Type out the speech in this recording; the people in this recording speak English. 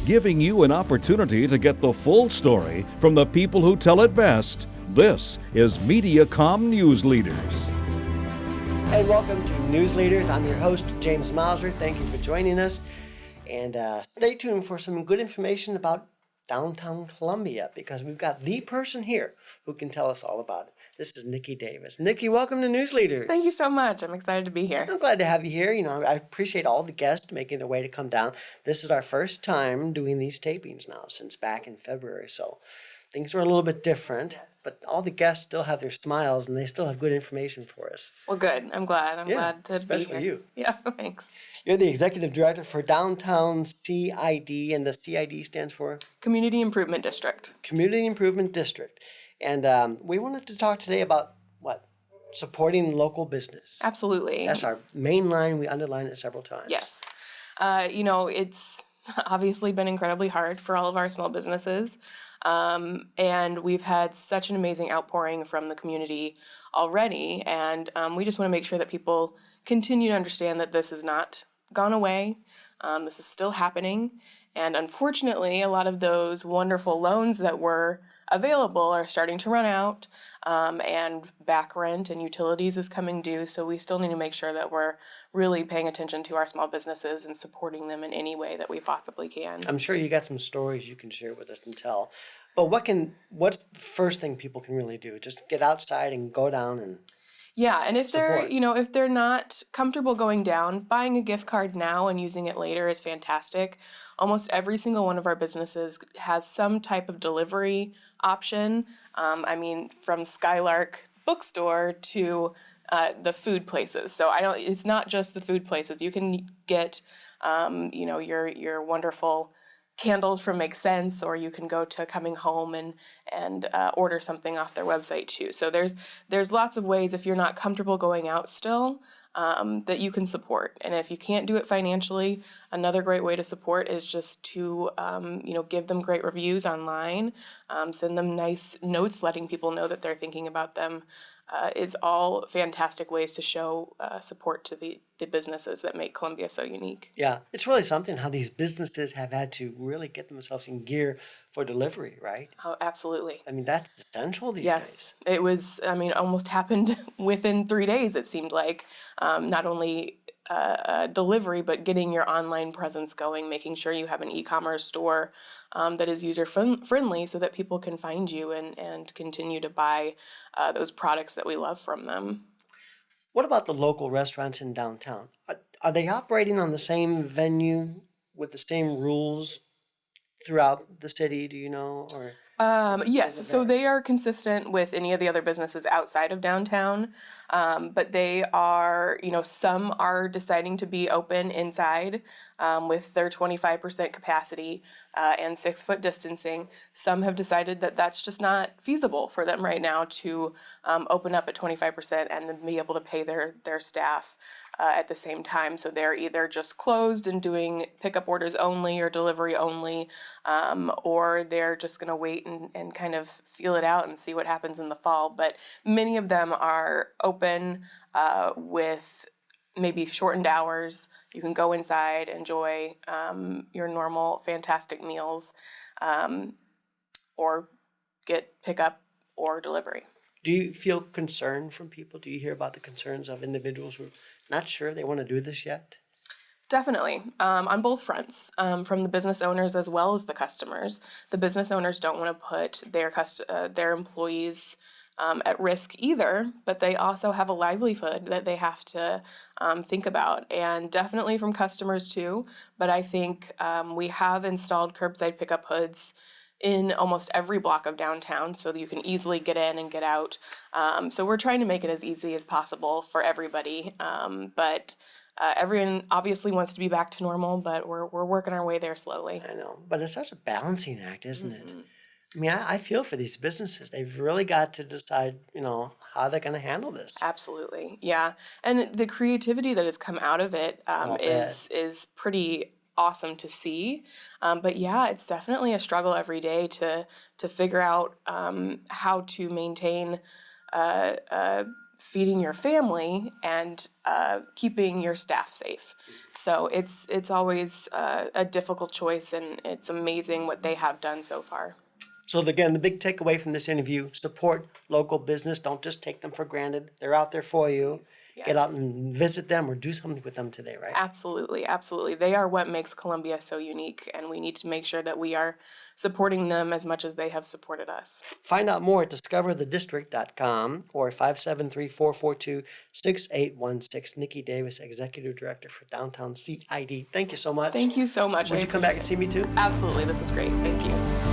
giving you an opportunity to get the full story from the people who tell it best. This is Mediacom Newsleaders. Hey, welcome to Newsleaders. I'm your host, James Mauser. Thank you for joining us. And stay tuned for some good information about downtown Columbia, because we've got the person here who can tell us all about it. This is Nickie Davis. Nickie, welcome to Newsleaders. Thank you so much. I'm excited to be here. I'm glad to have you here. I appreciate all the guests making their way to come down. This is our first time doing these tapings now since back in February, so things are a little bit different. Yes. But all the guests still have their smiles and they still have good information for us. Well, good. I'm glad. I'm glad to be here. Especially you. Yeah, thanks. You're the executive director for Downtown CID, and the CID stands for? Community Improvement District. Community Improvement District. And we wanted to talk today about what? Supporting local business. Absolutely. That's our main line. We underline it several times. Yes. It's obviously been incredibly hard for all of our small businesses. And we've had such an amazing outpouring from the community already. And we just want to make sure that people continue to understand that this has not gone away. This is still happening. And unfortunately, a lot of those wonderful loans that were available are starting to run out, and back rent and utilities is coming due. So we still need to make sure that we're really paying attention to our small businesses and supporting them in any way that we possibly can. I'm sure you got some stories you can share with us and tell. But what's the first thing people can really do? Just get outside and go down and yeah, and if support. if they're not comfortable going down, buying a gift card now and using it later is fantastic. Almost every single one of our businesses has some type of delivery option. From Skylark Bookstore to the food places. So it's not just the food places. You can get, your wonderful candles from Make Sense, or you can go to Coming Home and order something off their website too. So there's lots of ways, if you're not comfortable going out still, that you can support. And if you can't do it financially, another great way to support is just to give them great reviews online, send them nice notes letting people know that they're thinking about them. Is all fantastic ways to show support to the businesses that make Columbia so unique. Yeah, it's really something how these businesses have had to really get themselves in gear for delivery, right? Oh, absolutely. That's essential these days. Yes, it was, almost happened within 3 days, it seemed like. Not only delivery, but getting your online presence going, making sure you have an e-commerce store that is user-friendly so that people can find you and continue to buy those products that we love from them. What about the local restaurants in downtown? Are they operating on the same venue with the same rules throughout the city, do you know? Or yes, so they are consistent with any of the other businesses outside of downtown, but they are, some are deciding to be open inside with their 25% capacity and 6-foot distancing. Some have decided that that's just not feasible for them right now to open up at 25% and then be able to pay their staff at the same time. So they're either just closed and doing pickup orders only or delivery only, or they're just going to wait and kind of feel it out and see what happens in the fall. But many of them are open with maybe shortened hours. You can go inside, enjoy your normal fantastic meals, or get pickup or delivery. do you feel concern from people? Do you hear about the concerns of individuals who are not sure they want to do this yet? Definitely, on both fronts, from the business owners as well as the customers. The business owners don't want to put their employees at risk either, but they also have a livelihood that they have to think about, and definitely from customers too. But I think we have installed curbside pickup hoods in almost every block of downtown so that you can easily get in and get out. So we're trying to make it as easy as possible for everybody, but everyone obviously wants to be back to normal, but we're working our way there slowly. I know, but it's such a balancing act, isn't it? I mean, I feel for these businesses. They've really got to decide, how they're going to handle this. Absolutely, yeah. And the creativity that has come out of it is pretty awesome to see. But yeah, it's definitely a struggle every day to figure out how to maintain feeding your family and keeping your staff safe. So it's always a difficult choice, and it's amazing what they have done so far. So again, the big takeaway from this interview, support local business. Don't just take them for granted. They're out there for you. Yes. Get out and visit them or do something with them today, right? Absolutely, absolutely. They are what makes Columbia so unique, and we need to make sure that we are supporting them as much as they have supported us. Find out more at discoverthedistrict.com or 573-442-6816. Nickie Davis, Executive Director for Downtown CID. Thank you so much. Thank you so much. Would you come back and see me too? Absolutely. This is great. Thank you.